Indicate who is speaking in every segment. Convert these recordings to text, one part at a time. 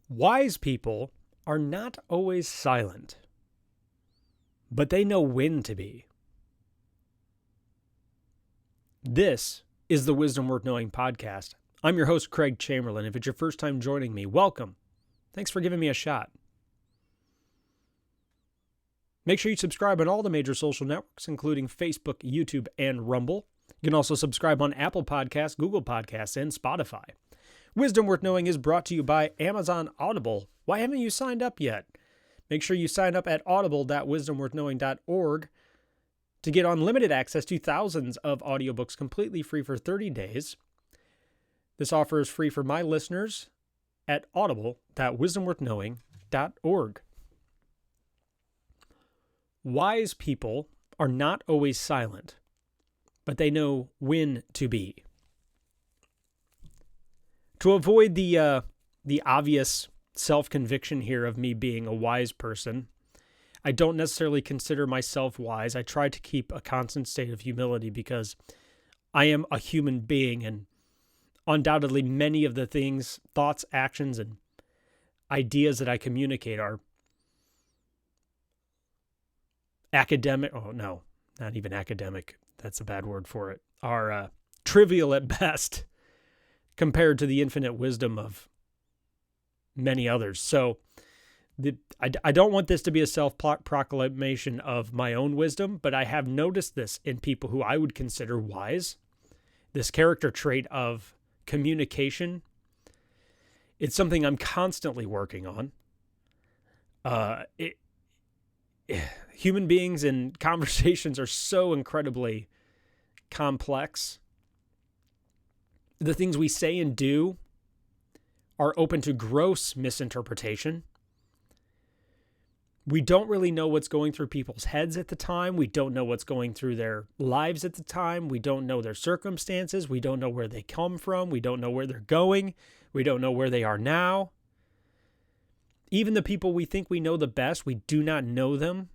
Speaker 1: Wise people are not always silent, but they know when to be. This is the Wisdom Worth Knowing podcast. I'm your host, Craig Chamberlain. If it's your first time joining me, welcome. Thanks for giving me a shot. Make sure you subscribe on all the major social networks, including Facebook, YouTube, and Rumble. You can also subscribe on Apple Podcasts, Google Podcasts, and Spotify. Wisdom Worth Knowing is brought to you by Amazon Audible. Why haven't you signed up yet? Make sure you sign up at audible.wisdomworthknowing.org to get unlimited access to thousands of audiobooks completely free for 30 days. This offer is free for my listeners at audible.wisdomworthknowing.org. Wise people are not always silent, but they know when to be. To avoid the obvious self-conviction here of me being a wise person, I don't necessarily consider myself wise. I try to keep a constant state of humility because I am a human being, and undoubtedly many of the things, thoughts, actions, and ideas that I communicate are academic. Oh, no, not even academic. That's a bad word for it. Are trivial at best compared to the infinite wisdom of many others. So I don't want this to be a self-proclamation of my own wisdom, but I have noticed this in people who I would consider wise. This character trait of communication. It's something I'm constantly working on. Human beings and conversations are so incredibly complex. The things we say and do are open to gross misinterpretation. We don't really know what's going through people's heads at the time. We don't know what's going through their lives at the time. We don't know their circumstances. We don't know where they come from. We don't know where they're going. We don't know where they are now. Even the people we think we know the best, we do not know them.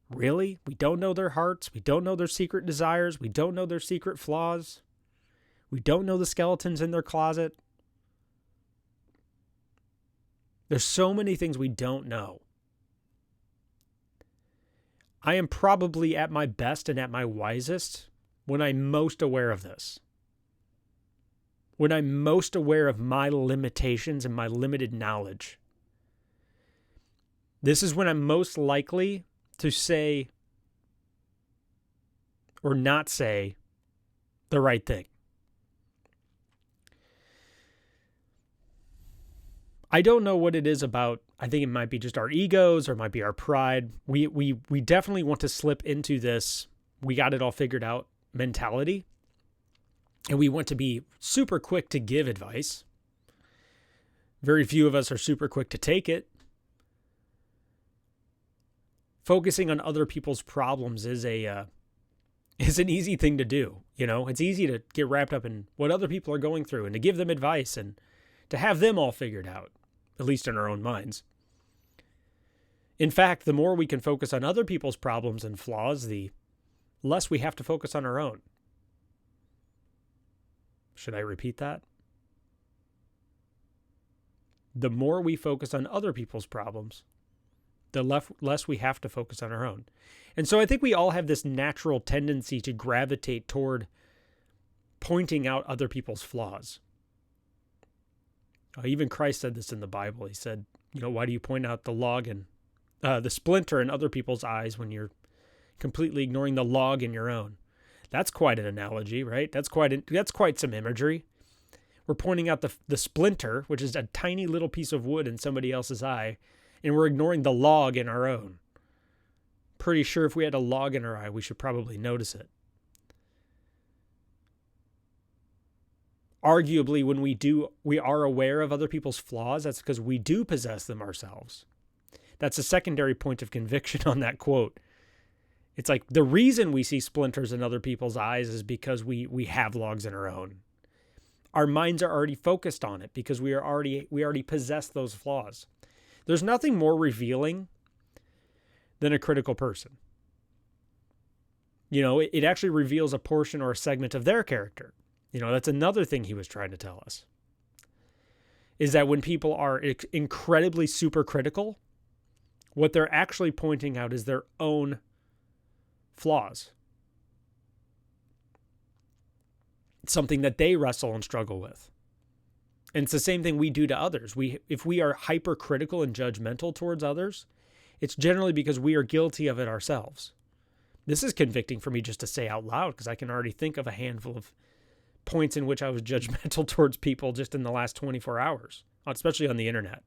Speaker 1: Really? We don't know their hearts. We don't know their secret desires. We don't know their secret flaws. We don't know the skeletons in their closet. There's so many things we don't know. I am probably at my best and at my wisest when I'm most aware of this. When I'm most aware of my limitations and my limited knowledge. This is when I'm most likely to say or not say the right thing. I don't know what it is about. I think it might be just our egos or it might be our pride. We definitely want to slip into this we got it all figured out mentality. And we want to be super quick to give advice. Very few of us are super quick to take it. Focusing on other people's problems is an easy thing to do. You know, it's easy to get wrapped up in what other people are going through and to give them advice and to have them all figured out, at least in our own minds. In fact, the more we can focus on other people's problems and flaws, the less we have to focus on our own. Should I repeat that? The more we focus on other people's problems, the less we have to focus on our own. And so I think we all have this natural tendency to gravitate toward pointing out other people's flaws. Even Christ said this in the Bible. He said, why do you point out the log and the splinter in other people's eyes when you're completely ignoring the log in your own? That's quite an analogy, right? That's quite some imagery. We're pointing out the splinter, which is a tiny little piece of wood in somebody else's eye, and we're ignoring the log in our own. Pretty sure if we had a log in our eye, we should probably notice it. Arguably, when we are aware of other people's flaws, that's because we do possess them ourselves. That's a secondary point of conviction on that quote. It's like the reason we see splinters in other people's eyes is because we have logs in our own. Our minds are already focused on it because we already possess those flaws. There's nothing more revealing than a critical person. It actually reveals a portion or a segment of their character. That's another thing he was trying to tell us. is that when people are incredibly super critical, what they're actually pointing out is their own flaws. It's something that they wrestle and struggle with. And it's the same thing we do to others. If we are hypercritical and judgmental towards others, it's generally because we are guilty of it ourselves. This is convicting for me just to say out loud, because I can already think of a handful of points in which I was judgmental towards people just in the last 24 hours, especially on the internet.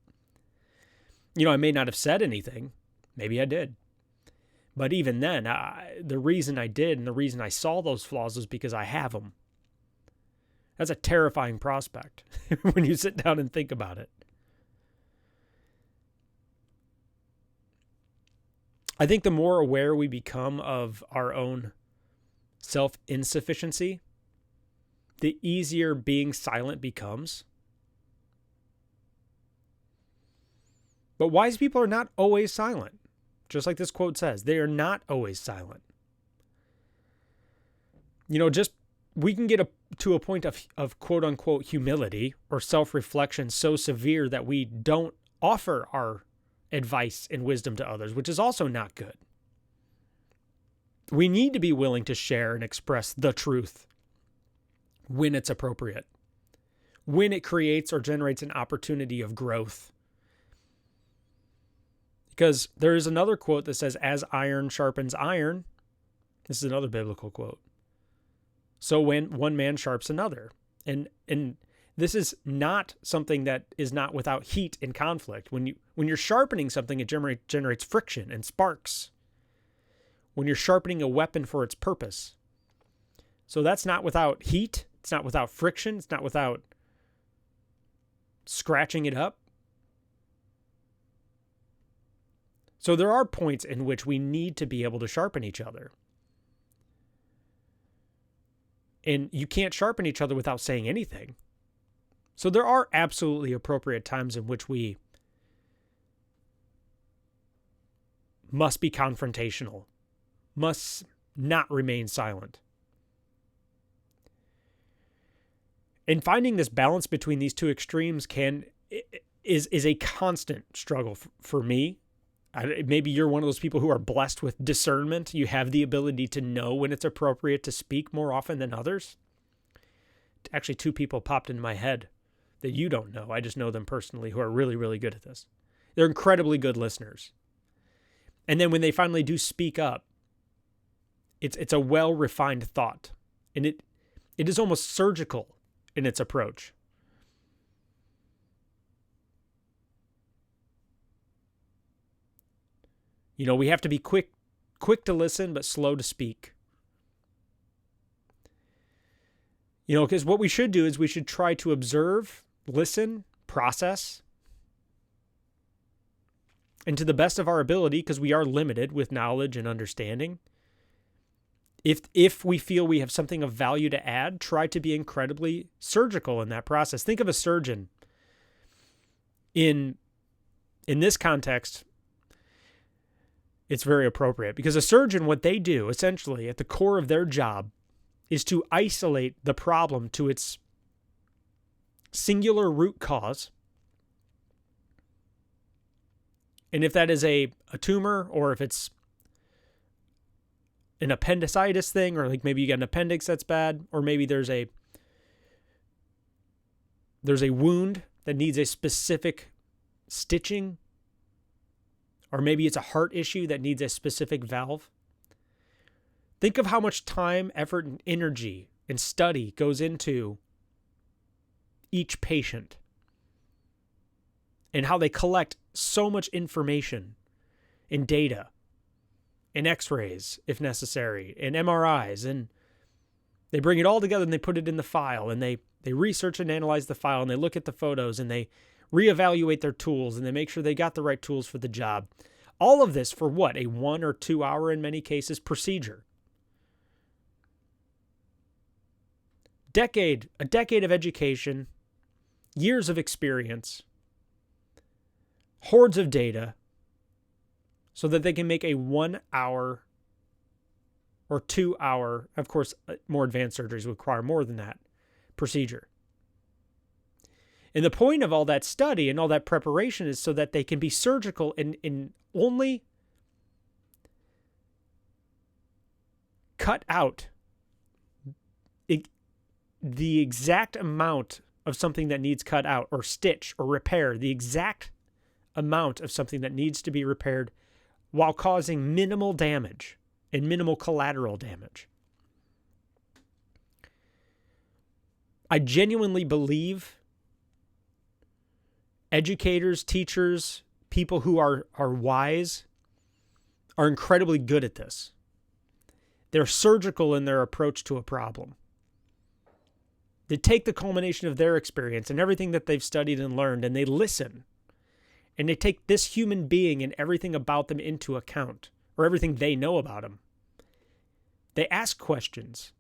Speaker 1: I may not have said anything. Maybe I did. But even then, the reason I did and the reason I saw those flaws was because I have them. That's a terrifying prospect when you sit down and think about it. I think the more aware we become of our own self-insufficiency, the easier being silent becomes. But wise people are not always silent. Just like this quote says, they are not always silent. We can get to a point of quote unquote humility or self-reflection so severe that we don't offer our advice and wisdom to others, which is also not good. We need to be willing to share and express the truth when it's appropriate, when it creates or generates an opportunity of growth. Because there is another quote that says, as iron sharpens iron, this is another biblical quote, so when one man sharpens another. And this is not something that is not without heat and conflict. When you're sharpening something, it generates friction and sparks. When you're sharpening a weapon for its purpose. So that's not without heat. It's not without friction. It's not without scratching it up. So there are points in which we need to be able to sharpen each other. And you can't sharpen each other without saying anything. So there are absolutely appropriate times in which we must be confrontational, must not remain silent. And finding this balance between these two extremes is a constant struggle for me. Maybe you're one of those people who are blessed with discernment. You have the ability to know when it's appropriate to speak more often than others. Actually, two people popped into my head that you don't know. I just know them personally who are really, really good at this. They're incredibly good listeners. And then when they finally do speak up, it's a well-refined thought. And it is almost surgical in its approach. We have to be quick to listen, but slow to speak. Because what we should do is we should try to observe, listen, process, and to the best of our ability, because we are limited with knowledge and understanding, if we feel we have something of value to add, try to be incredibly surgical in that process. Think of a surgeon. In this context, it's very appropriate because a surgeon, what they do essentially at the core of their job is to isolate the problem to its singular root cause. And if that is a tumor, or if it's an appendicitis thing, or like maybe you got an appendix that's bad, or maybe there's a wound that needs a specific stitching, or maybe it's a heart issue that needs a specific valve. Think of how much time, effort, and energy and study goes into each patient and how they collect so much information and data and x-rays, if necessary, and MRIs, and they bring it all together and they put it in the file, and they research and analyze the file, and they look at the photos, and they reevaluate their tools, and they make sure they got the right tools for the job. All of this for what? A 1 or 2 hour, in many cases, procedure. A decade of education, years of experience, hordes of data, so that they can make a 1 hour or 2 hour, of course, more advanced surgeries require more than that, procedure. And the point of all that study and all that preparation is so that they can be surgical and only cut out the exact amount of something that needs cut out, or stitch or repair the exact amount of something that needs to be repaired while causing minimal damage and minimal collateral damage. I genuinely believe educators, teachers, people who are wise are incredibly good at this. They're surgical in their approach to a problem. They take the culmination of their experience and everything that they've studied and learned, and they listen. And they take this human being and everything about them into account, or everything they know about them. They ask questions.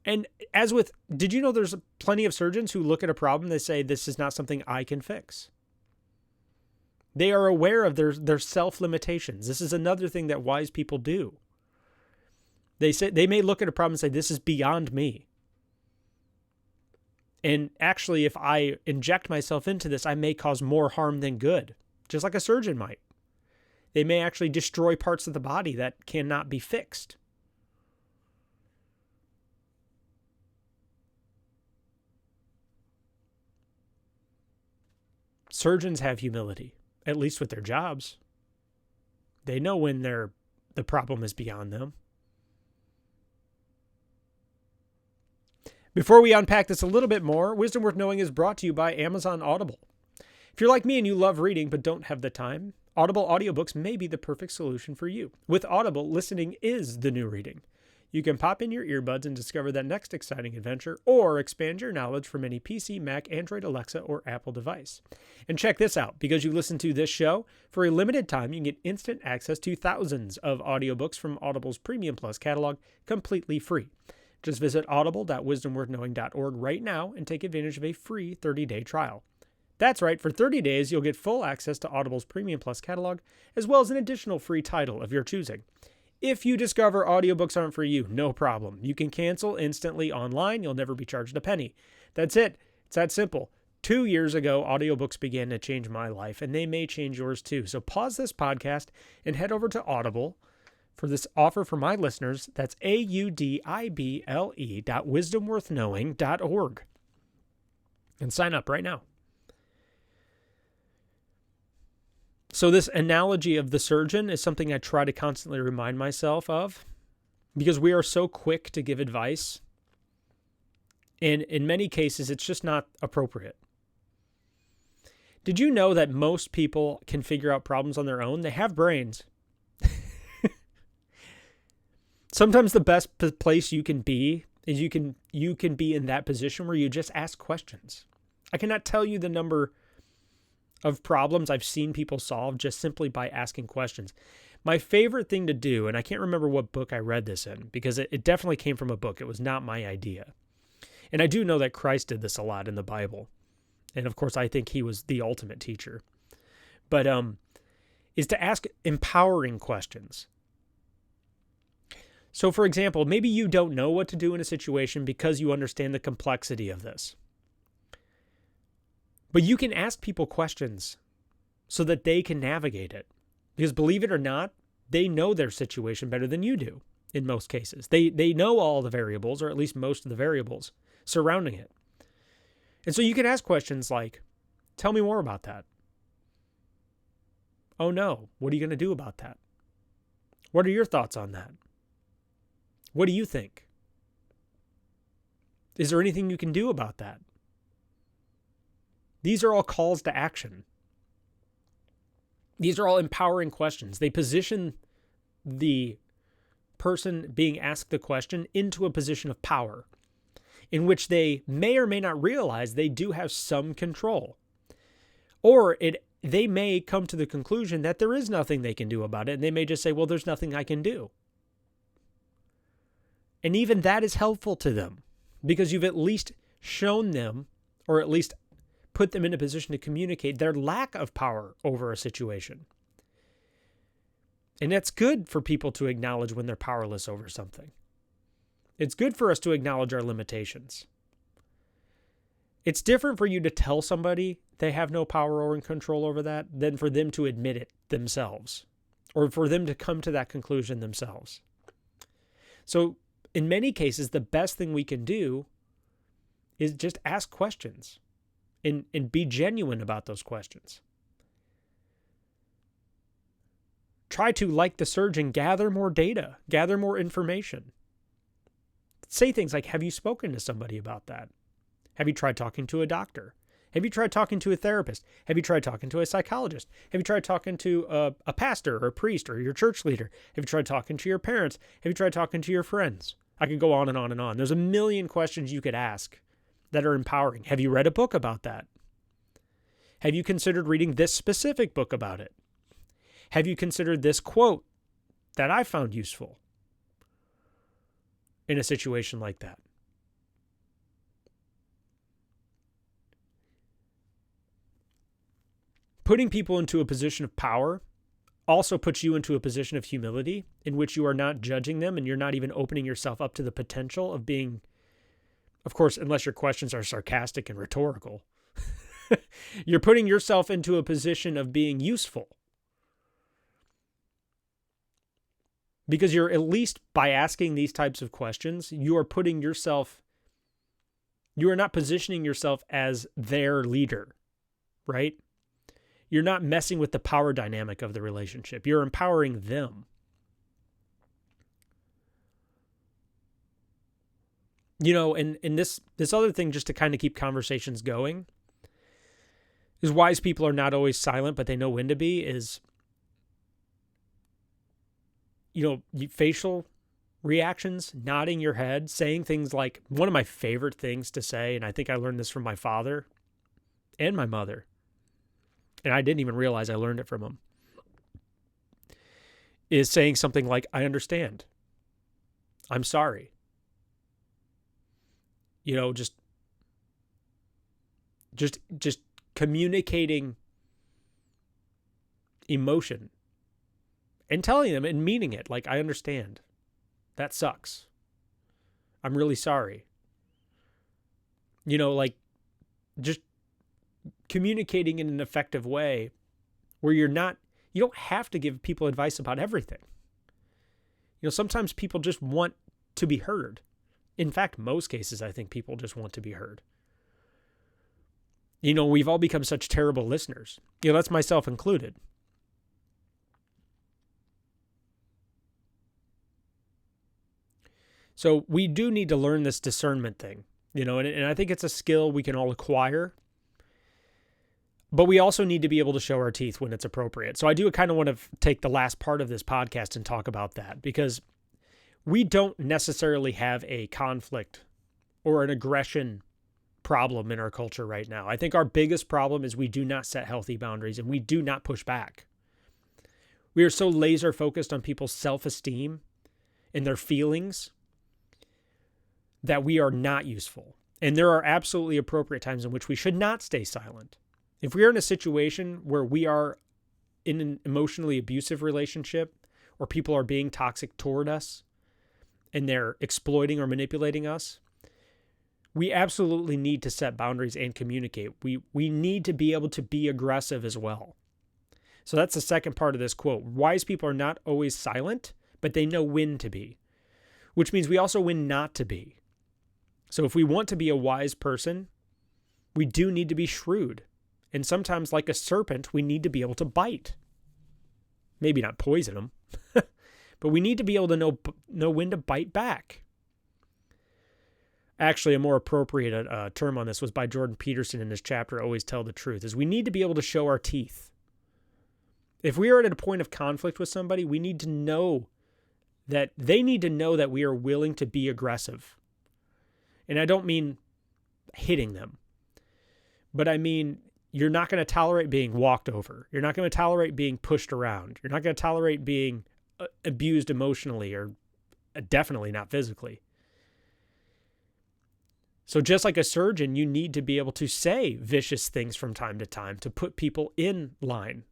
Speaker 1: And as with, did you know there's plenty of surgeons who look at a problem, they say, this is not something I can fix. They are aware of their self-limitations. This is another thing that wise people do. They may look at a problem and say, this is beyond me. And actually, if I inject myself into this, I may cause more harm than good, just like a surgeon might. They may actually destroy parts of the body that cannot be fixed. Surgeons have humility, at least with their jobs. They know when the problem is beyond them. Before we unpack this a little bit more, Wisdom Worth Knowing is brought to you by Amazon Audible. If you're like me and you love reading but don't have the time, Audible audiobooks may be the perfect solution for you. With Audible, listening is the new reading. You can pop in your earbuds and discover that next exciting adventure, or expand your knowledge from any PC, Mac, Android, Alexa, or Apple device. And check this out. Because you listen to this show, for a limited time, you can get instant access to thousands of audiobooks from Audible's Premium Plus catalog, completely free. Just visit audible.wisdomworthknowing.org right now and take advantage of a free 30-day trial. That's right, for 30 days, you'll get full access to Audible's Premium Plus catalog, as well as an additional free title of your choosing. If you discover audiobooks aren't for you, no problem. You can cancel instantly online. You'll never be charged a penny. That's it. It's that simple. 2 years ago, audiobooks began to change my life, and they may change yours too. So pause this podcast and head over to Audible for this offer for my listeners. That's audible.wisdomworthknowing.org. And sign up right now. So this analogy of the surgeon is something I try to constantly remind myself of, because we are so quick to give advice, and in many cases, it's just not appropriate. Did you know that most people can figure out problems on their own? They have brains. Sometimes the best place you can be is you can be in that position where you just ask questions. I cannot tell you the number of problems I've seen people solve just simply by asking questions. My favorite thing to do, and I can't remember what book I read this in, because it definitely came from a book. It was not my idea. And I do know that Christ did this a lot in the Bible. And of course, I think he was the ultimate teacher. But is to ask empowering questions. So for example, maybe you don't know what to do in a situation because you understand the complexity of this. But you can ask people questions so that they can navigate it. Because believe it or not, they know their situation better than you do in most cases. They know all the variables, or at least most of the variables surrounding it. And so you can ask questions like, tell me more about that. Oh no, what are you going to do about that? What are your thoughts on that? What do you think? Is there anything you can do about that? These are all calls to action. These are all empowering questions. They position the person being asked the question into a position of power, in which they may or may not realize they do have some control. Or they may come to the conclusion that there is nothing they can do about it, and they may just say, well, there's nothing I can do. And even that is helpful to them, because you've at least shown them, or at least put them in a position to communicate their lack of power over a situation. And that's good for people to acknowledge when they're powerless over something. It's good for us to acknowledge our limitations. It's different for you to tell somebody they have no power or control over that than for them to admit it themselves or for them to come to that conclusion themselves. So in many cases, the best thing we can do is just ask questions and be genuine about those questions. Try to, like the surgeon, gather more data, gather more information. Say things like, have you spoken to somebody about that? Have you tried talking to a doctor? Have you tried talking to a therapist? Have you tried talking to a psychologist? Have you tried talking to a pastor or a priest or your church leader? Have you tried talking to your parents? Have you tried talking to your friends? I could go on and on and on. There's a million questions you could ask that are empowering. Have you read a book about that? Have you considered reading this specific book about it? Have you considered this quote that I found useful in a situation like that? Putting people into a position of power also puts you into a position of humility in which you are not judging them and you're not even opening yourself up to the potential of being, of course, unless your questions are sarcastic and rhetorical, you're putting yourself into a position of being useful. Because you're, at least by asking these types of questions, you are not positioning yourself as their leader, right? You're not messing with the power dynamic of the relationship. You're empowering them. And this other thing, just to kind of keep conversations going, is wise people are not always silent, but they know when to be, is, facial reactions, nodding your head, saying things like, one of my favorite things to say, and I think I learned this from my father and my mother, and I didn't even realize I learned it from him, is saying something like, I understand. I'm sorry. Just communicating emotion and telling them and meaning it. Like, I understand. That sucks. I'm really sorry. Just communicating in an effective way where you don't have to give people advice about everything. Sometimes people just want to be heard. In fact, most cases, I think people just want to be heard. We've all become such terrible listeners. That's myself included. So we do need to learn this discernment thing, and I think it's a skill we can all acquire. But we also need to be able to show our teeth when it's appropriate. So I do kind of want to take the last part of this podcast and talk about that, because we don't necessarily have a conflict or an aggression problem in our culture right now. I think our biggest problem is we do not set healthy boundaries and we do not push back. We are so laser focused on people's self-esteem and their feelings that we are not useful. And there are absolutely appropriate times in which we should not stay silent. If we are in a situation where we are in an emotionally abusive relationship, or people are being toxic toward us and they're exploiting or manipulating us, we absolutely need to set boundaries and communicate. We need to be able to be aggressive as well. So that's the second part of this quote. Wise people are not always silent, but they know when to be, which means we also when not to be. So if we want to be a wise person, we do need to be shrewd. And sometimes, like a serpent, we need to be able to bite. Maybe not poison them, but we need to be able to know when to bite back. Actually, a more appropriate term on this was by Jordan Peterson in his chapter, Always Tell the Truth, is we need to be able to show our teeth. If we are at a point of conflict with somebody, we need to know that they need to know that we are willing to be aggressive. And I don't mean hitting them, but I mean, you're not going to tolerate being walked over. You're not going to tolerate being pushed around. You're not going to tolerate being abused emotionally, or definitely not physically. So just like a surgeon, you need to be able to say vicious things from time to time to put people in line.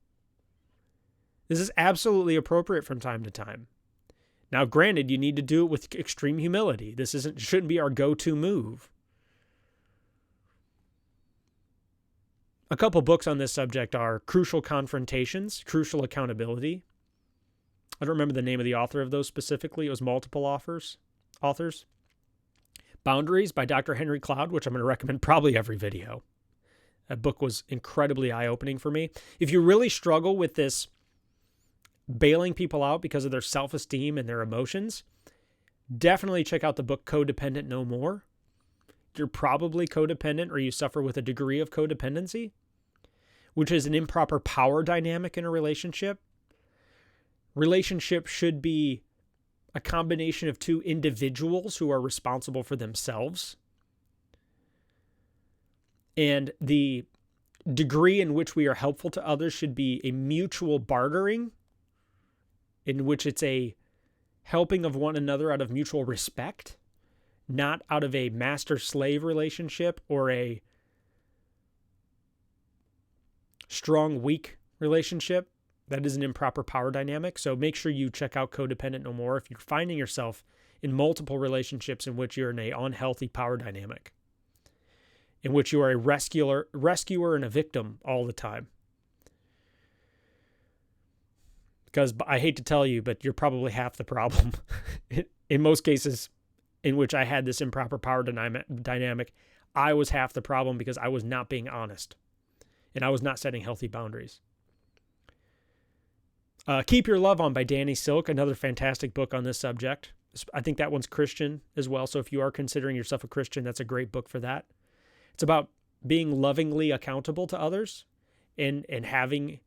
Speaker 1: This is absolutely appropriate from time to time. Now, granted, you need to do it with extreme humility. This shouldn't be our go-to move. A couple books on this subject are Crucial Confrontations, Crucial Accountability. I don't remember the name of the author of those specifically. It was multiple authors. Boundaries by Dr. Henry Cloud, which I'm going to recommend probably every video. That book was incredibly eye-opening for me. If you really struggle with this bailing people out because of their self-esteem and their emotions, definitely check out the book Codependent No More. You're probably codependent or you suffer with a degree of codependency, which is an improper power dynamic in a relationship. Relationship should be a combination of two individuals who are responsible for themselves. And the degree in which we are helpful to others should be a mutual bartering, in which it's a helping of one another out of mutual respect, not out of a master-slave relationship or a strong-weak relationship. That is an improper power dynamic. So make sure you check out Codependent No More if you're finding yourself in multiple relationships in which you're in an unhealthy power dynamic, in which you are a rescuer and a victim all the time. Because I hate to tell you, but you're probably half the problem. In most cases in which I had this improper power dynamic, I was half the problem because I was not being honest and I was not setting healthy boundaries. Keep Your Love On by Danny Silk, another fantastic book on this subject. I think that one's Christian as well. So if you are considering yourself a Christian, that's a great book for that. It's about being lovingly accountable to others and having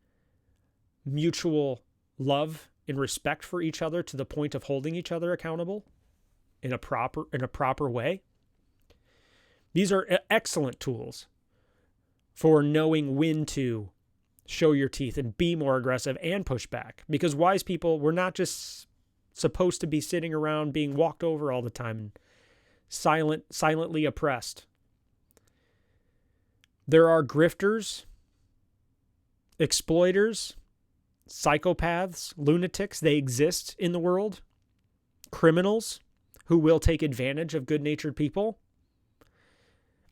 Speaker 1: mutual love and respect for each other to the point of holding each other accountable in a proper way. These are excellent tools for knowing when to show your teeth and be more aggressive and push back. Because wise people, we're not just supposed to be sitting around being walked over all the time and silently oppressed. There are grifters, exploiters, psychopaths, lunatics. They exist in the world. Criminals who will take advantage of good-natured people.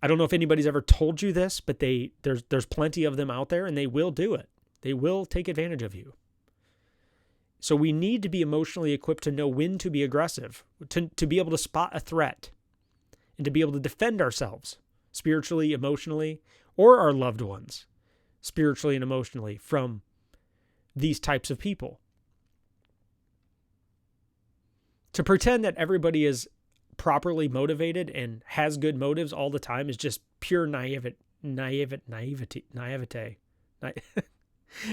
Speaker 1: I don't know if anybody's ever told you this, but there's plenty of them out there, and they will do it. They will take advantage of you. So we need to be emotionally equipped to know when to be aggressive, to be able to spot a threat, and to be able to defend ourselves spiritually, emotionally, or our loved ones spiritually and emotionally from these types of people. To pretend that everybody is properly motivated and has good motives all the time is just pure naivete.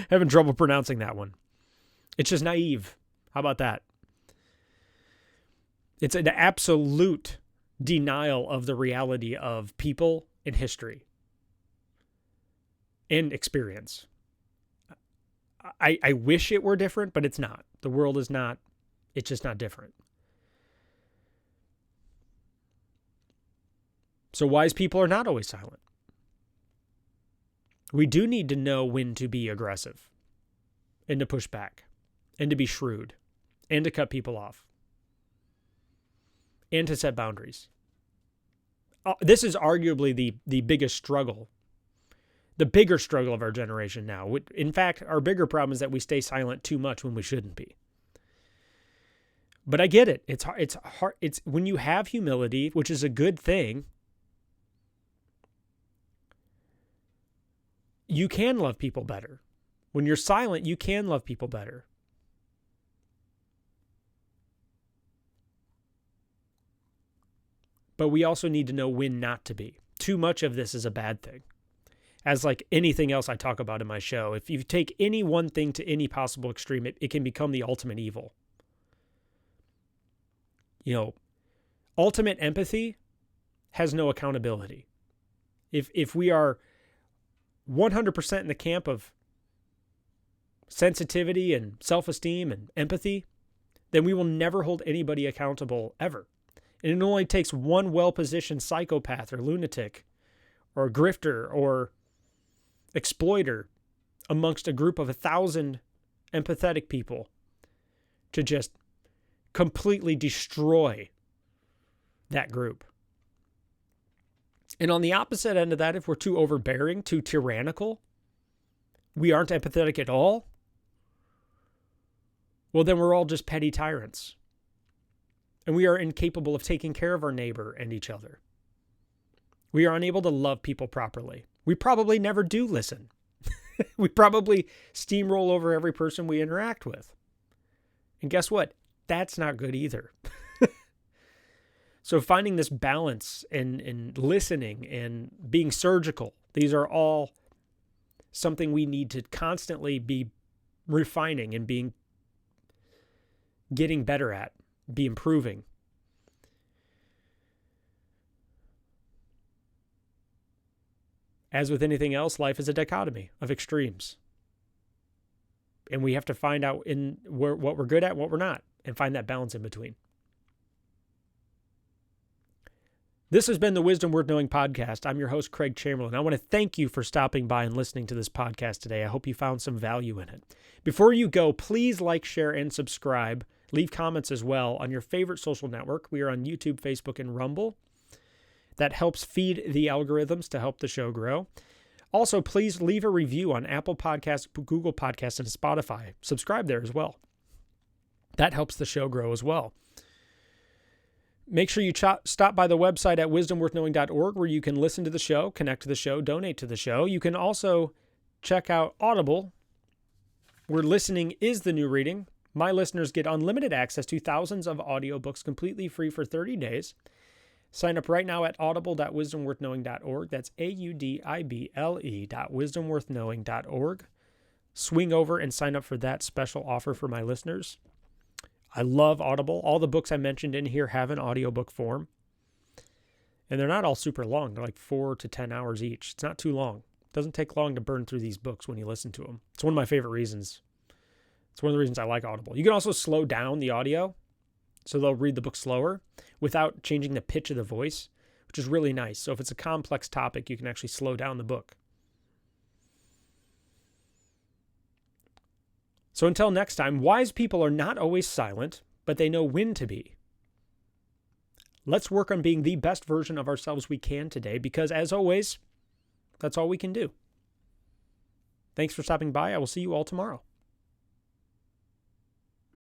Speaker 1: Having trouble pronouncing that one. It's just naive. How about that? It's an absolute denial of the reality of people and history and experience. I wish it were different, but it's not. The world is not. It's just not different. So wise people are not always silent. We do need to know when to be aggressive and to push back and to be shrewd and to cut people off and to set boundaries. This is arguably the biggest struggle, the bigger struggle of our generation now. In fact, our bigger problem is that we stay silent too much when we shouldn't be. But I get it. It's hard. It's when you have humility, which is a good thing, you can love people better. When you're silent, you can love people better. But we also need to know when not to be. Too much of this is a bad thing. As like anything else I talk about in my show, if you take any one thing to any possible extreme, it can become the ultimate evil. You know, ultimate empathy has no accountability. If we are 100% in the camp of sensitivity and self-esteem and empathy, then we will never hold anybody accountable ever. And it only takes one well-positioned psychopath or lunatic or grifter or exploiter amongst a group of 1,000 empathetic people to just completely destroy that group. And on the opposite end of that, if we're too overbearing, too tyrannical, we aren't empathetic at all, well, then we're all just petty tyrants. And we are incapable of taking care of our neighbor and each other. We are unable to love people properly. We probably never do listen. We probably steamroll over every person we interact with. And guess what? That's not good either. So finding this balance and listening and being surgical, these are all something we need to constantly be refining and getting better at, be improving. As with anything else, life is a dichotomy of extremes. And we have to find out what we're good at and what we're not, and find that balance in between. This has been the Wisdom Worth Knowing podcast. I'm your host, Craig Chamberlain. I want to thank you for stopping by and listening to this podcast today. I hope you found some value in it. Before you go, please like, share, and subscribe. Leave comments as well on your favorite social network. We are on YouTube, Facebook, and Rumble. That helps feed the algorithms to help the show grow. Also, please leave a review on Apple Podcasts, Google Podcasts, and Spotify. Subscribe there as well. That helps the show grow as well. Make sure you stop by the website at wisdomworthknowing.org where you can listen to the show, connect to the show, donate to the show. You can also check out Audible, where listening is the new reading. My listeners get unlimited access to thousands of audiobooks completely free for 30 days. Sign up right now at audible.wisdomworthknowing.org. That's audible.wisdomworthknowing.org. Swing over and sign up for that special offer for my listeners. I love Audible. All the books I mentioned in here have an audiobook form. And they're not all super long. They're like 4 to 10 hours each. It's not too long. It doesn't take long to burn through these books when you listen to them. It's one of my favorite reasons. It's one of the reasons I like Audible. You can also slow down the audio, so they'll read the book slower without changing the pitch of the voice, which is really nice. So if it's a complex topic, you can actually slow down the book. So until next time, wise people are not always silent, but they know when to be. Let's work on being the best version of ourselves we can today, because as always, that's all we can do. Thanks for stopping by. I will see you all tomorrow.